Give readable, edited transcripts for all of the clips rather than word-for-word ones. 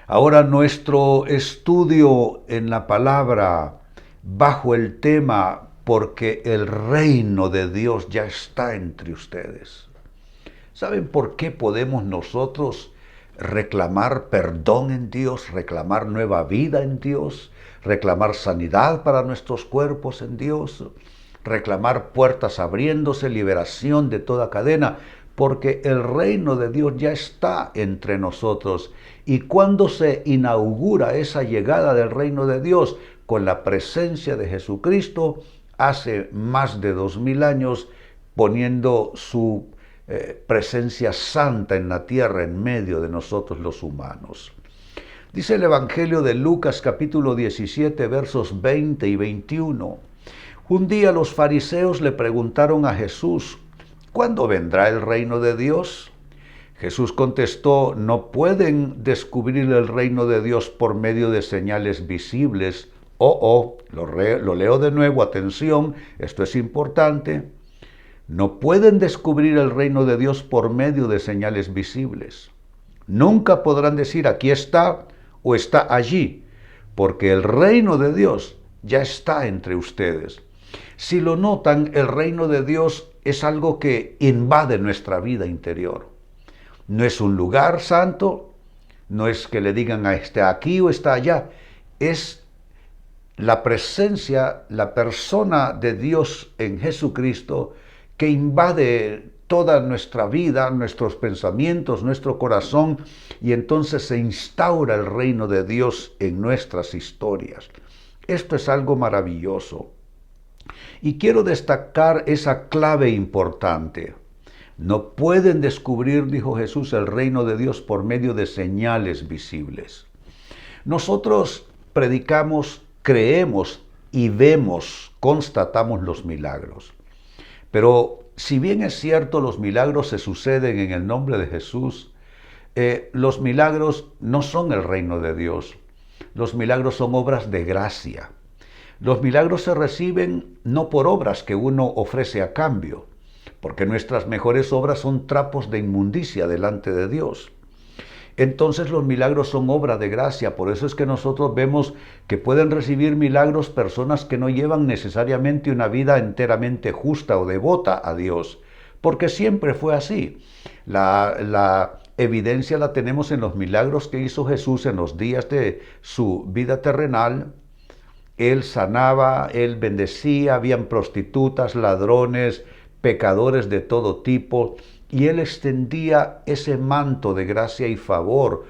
Ahora nuestro estudio en la palabra bajo el tema porque el reino de Dios ya está entre ustedes. ¿Saben por qué podemos nosotros reclamar perdón en Dios, reclamar nueva vida en Dios, reclamar sanidad para nuestros cuerpos en Dios, reclamar puertas abriéndose, liberación de toda cadena? Porque el reino de Dios ya está entre nosotros. ¿Y cuándo se inaugura esa llegada del reino de Dios? Con la presencia de Jesucristo hace más de 2000 años, poniendo su presencia santa en la tierra en medio de nosotros los humanos. Dice el Evangelio de Lucas capítulo 17 versos 20 y 21. Un día los fariseos le preguntaron a Jesús: ¿cuándo vendrá el reino de Dios? Jesús contestó: no pueden descubrir el reino de Dios por medio de señales visibles. Lo leo de nuevo, atención, esto es importante. No pueden descubrir el reino de Dios por medio de señales visibles. Nunca podrán decir aquí está o está allí, porque el reino de Dios ya está entre ustedes. Si lo notan, el reino de Dios es algo que invade nuestra vida interior. No es un lugar santo, no es que le digan está aquí o está allá, es la presencia, la persona de Dios en Jesucristo que invade toda nuestra vida, nuestros pensamientos, nuestro corazón, y entonces se instaura el reino de Dios en nuestras historias. Esto es algo maravilloso. Y quiero destacar esa clave importante. No pueden descubrir, dijo Jesús, el reino de Dios por medio de señales visibles. Nosotros predicamos, creemos y vemos, constatamos los milagros. Pero si bien es cierto, los milagros se suceden en el nombre de Jesús, los milagros no son el reino de Dios. Los milagros son obras de gracia. Los milagros se reciben no por obras que uno ofrece a cambio, porque nuestras mejores obras son trapos de inmundicia delante de Dios. Entonces los milagros son obra de gracia. Por eso es que nosotros vemos que pueden recibir milagros personas que no llevan necesariamente una vida enteramente justa o devota a Dios, porque siempre fue así. La evidencia la tenemos en los milagros que hizo Jesús en los días de su vida terrenal. Él sanaba, él bendecía, habían prostitutas, ladrones, pecadores de todo tipo, y él extendía ese manto de gracia y favor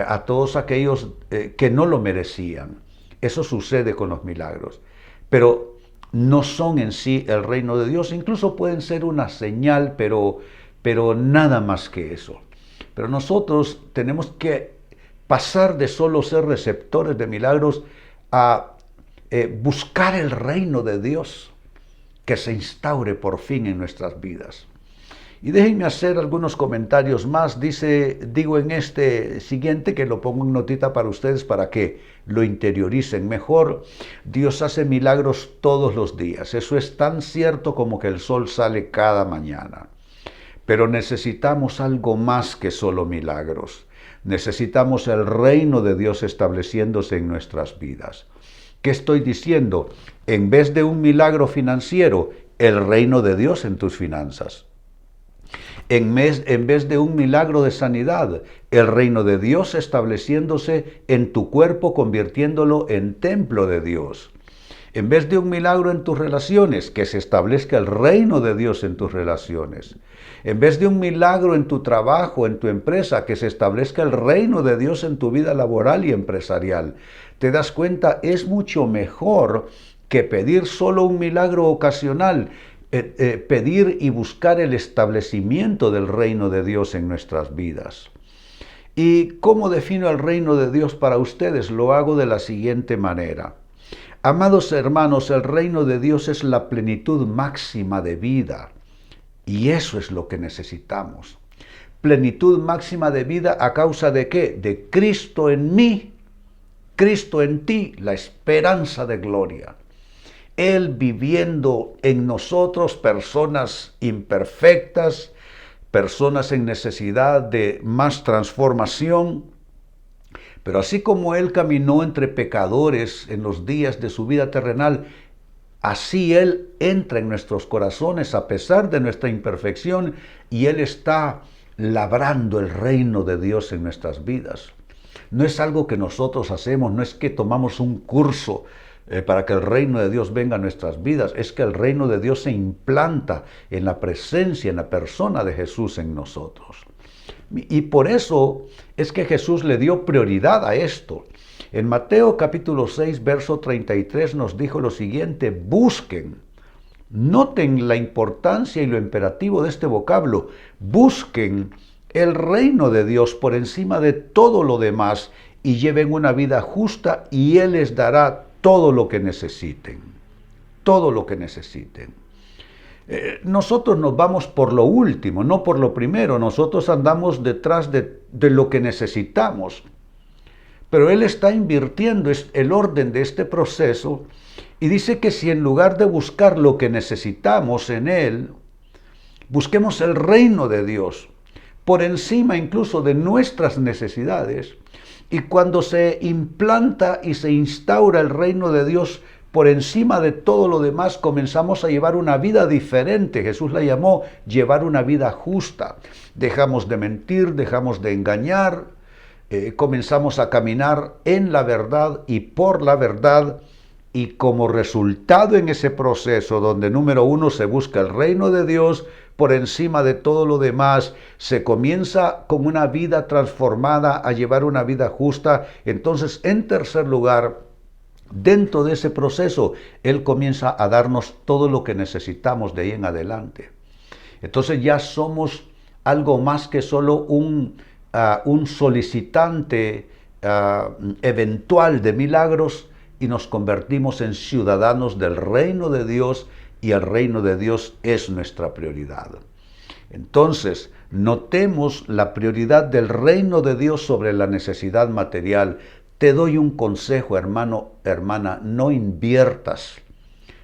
a todos aquellos que no lo merecían. Eso sucede con los milagros, pero no son en sí el reino de Dios. Incluso pueden ser una señal, pero nada más que eso. Pero nosotros tenemos que pasar de solo ser receptores de milagros a buscar el reino de Dios que se instaure por fin en nuestras vidas. Y déjenme hacer algunos comentarios más. Digo en este siguiente, que lo pongo en notita para ustedes para que lo interioricen mejor: Dios hace milagros todos los días. Eso es tan cierto como que el sol sale cada mañana. Pero necesitamos algo más que solo milagros. Necesitamos el reino de Dios estableciéndose en nuestras vidas. ¿Qué estoy diciendo? En vez de un milagro financiero, el reino de Dios en tus finanzas. En vez de un milagro de sanidad, el reino de Dios estableciéndose en tu cuerpo, convirtiéndolo en templo de Dios. En vez de un milagro en tus relaciones, que se establezca el reino de Dios en tus relaciones. En vez de un milagro en tu trabajo, en tu empresa, que se establezca el reino de Dios en tu vida laboral y empresarial. ¿Te das cuenta? Es mucho mejor que pedir solo un milagro ocasional, pedir y buscar el establecimiento del reino de Dios en nuestras vidas. ¿Y cómo defino el reino de Dios para ustedes? Lo hago de la siguiente manera. Amados hermanos, el reino de Dios es la plenitud máxima de vida, y eso es lo que necesitamos. Plenitud máxima de vida, ¿a causa de qué? De Cristo en mí, Cristo en ti, la esperanza de gloria. Él viviendo en nosotros, personas imperfectas, personas en necesidad de más transformación, Pero así como Él caminó entre pecadores en los días de su vida terrenal, así Él entra en nuestros corazones a pesar de nuestra imperfección y Él está labrando el reino de Dios en nuestras vidas. No es algo que nosotros hacemos, no es que tomamos un curso para que el reino de Dios venga a nuestras vidas, es que el reino de Dios se implanta en la presencia, en la persona de Jesús en nosotros. Y por eso es que Jesús le dio prioridad a esto. En Mateo capítulo 6, verso 33 nos dijo lo siguiente: busquen. Noten la importancia y lo imperativo de este vocablo. Busquen el reino de Dios por encima de todo lo demás y lleven una vida justa y Él les dará todo lo que necesiten. Todo lo que necesiten. Nosotros nos vamos por lo último, no por lo primero. Nosotros andamos detrás de lo que necesitamos. Pero Él está invirtiendo el orden de este proceso y dice que si en lugar de buscar lo que necesitamos en Él, busquemos el reino de Dios por encima incluso de nuestras necesidades, y cuando se implanta y se instaura el reino de Dios por encima de todo lo demás, comenzamos a llevar una vida diferente. Jesús la llamó llevar una vida justa. Dejamos de mentir, dejamos de engañar, comenzamos a caminar en la verdad y por la verdad, y como resultado en ese proceso donde número uno se busca el reino de Dios por encima de todo lo demás, se comienza con una vida transformada a llevar una vida justa. Entonces, en tercer lugar, dentro de ese proceso, Él comienza a darnos todo lo que necesitamos de ahí en adelante. Entonces ya somos algo más que solo un solicitante eventual de milagros, y nos convertimos en ciudadanos del reino de Dios, y el reino de Dios es nuestra prioridad. Entonces, notemos la prioridad del reino de Dios sobre la necesidad material. Te doy un consejo, hermano, hermana: no inviertas,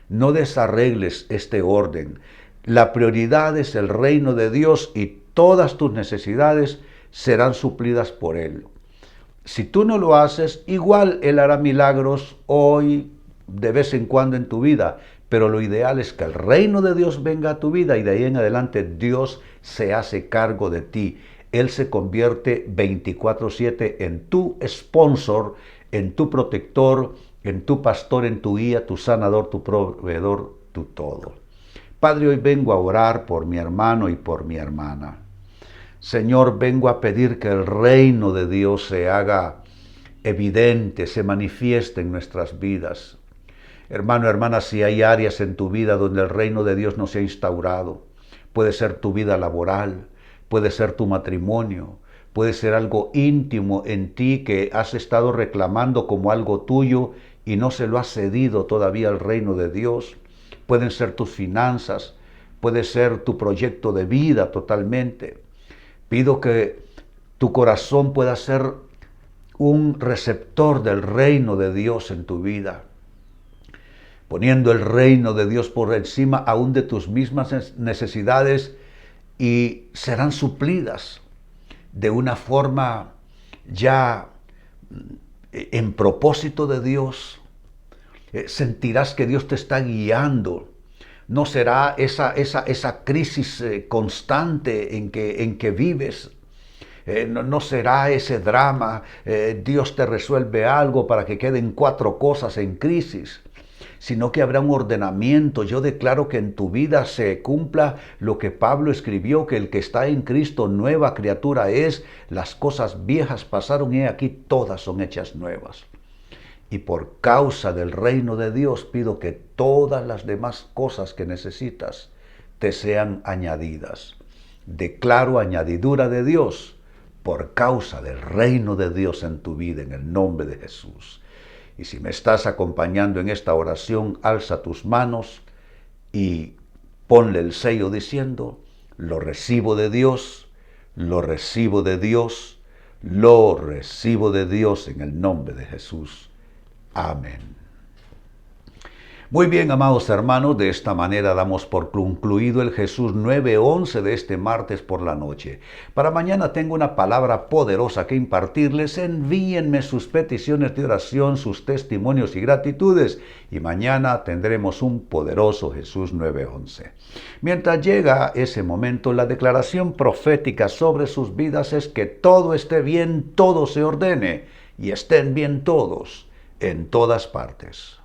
no desarregles este orden. La prioridad es el reino de Dios y todas tus necesidades serán suplidas por Él. Si tú no lo haces, igual Él hará milagros hoy, de vez en cuando en tu vida, pero lo ideal es que el reino de Dios venga a tu vida y de ahí en adelante Dios se hace cargo de ti. Él se convierte 24/7 en tu sponsor, en tu protector, en tu pastor, en tu guía, tu sanador, tu proveedor, tu todo. Padre, hoy vengo a orar por mi hermano y por mi hermana. Señor, vengo a pedir que el reino de Dios se haga evidente, se manifieste en nuestras vidas. Hermano, hermana, si hay áreas en tu vida donde el reino de Dios no se ha instaurado, puede ser tu vida laboral, puede ser tu matrimonio, puede ser algo íntimo en ti que has estado reclamando como algo tuyo y no se lo has cedido todavía al reino de Dios. Pueden ser tus finanzas, puede ser tu proyecto de vida totalmente. Pido que tu corazón pueda ser un receptor del reino de Dios en tu vida, poniendo el reino de Dios por encima aún de tus mismas necesidades, y serán suplidas de una forma ya en propósito de Dios. Sentirás que Dios te está guiando. No será esa crisis constante en que vives. No será ese drama. Dios te resuelve algo para que queden 4 cosas en crisis, sino que habrá un ordenamiento. Yo declaro que en tu vida se cumpla lo que Pablo escribió, que el que está en Cristo nueva criatura es. Las cosas viejas pasaron y aquí todas son hechas nuevas. Y por causa del reino de Dios pido que todas las demás cosas que necesitas te sean añadidas. Declaro añadidura de Dios por causa del reino de Dios en tu vida, en el nombre de Jesús. Y si me estás acompañando en esta oración, alza tus manos y ponle el sello diciendo: lo recibo de Dios, lo recibo de Dios, lo recibo de Dios en el nombre de Jesús. Amén. Muy bien, amados hermanos, de esta manera damos por concluido el Jesús 9:11 de este martes por la noche. Para mañana tengo una palabra poderosa que impartirles. Envíenme sus peticiones de oración, sus testimonios y gratitudes, y mañana tendremos un poderoso Jesús 9:11. Mientras llega ese momento, la declaración profética sobre sus vidas es que todo esté bien, todo se ordene y estén bien todos en todas partes.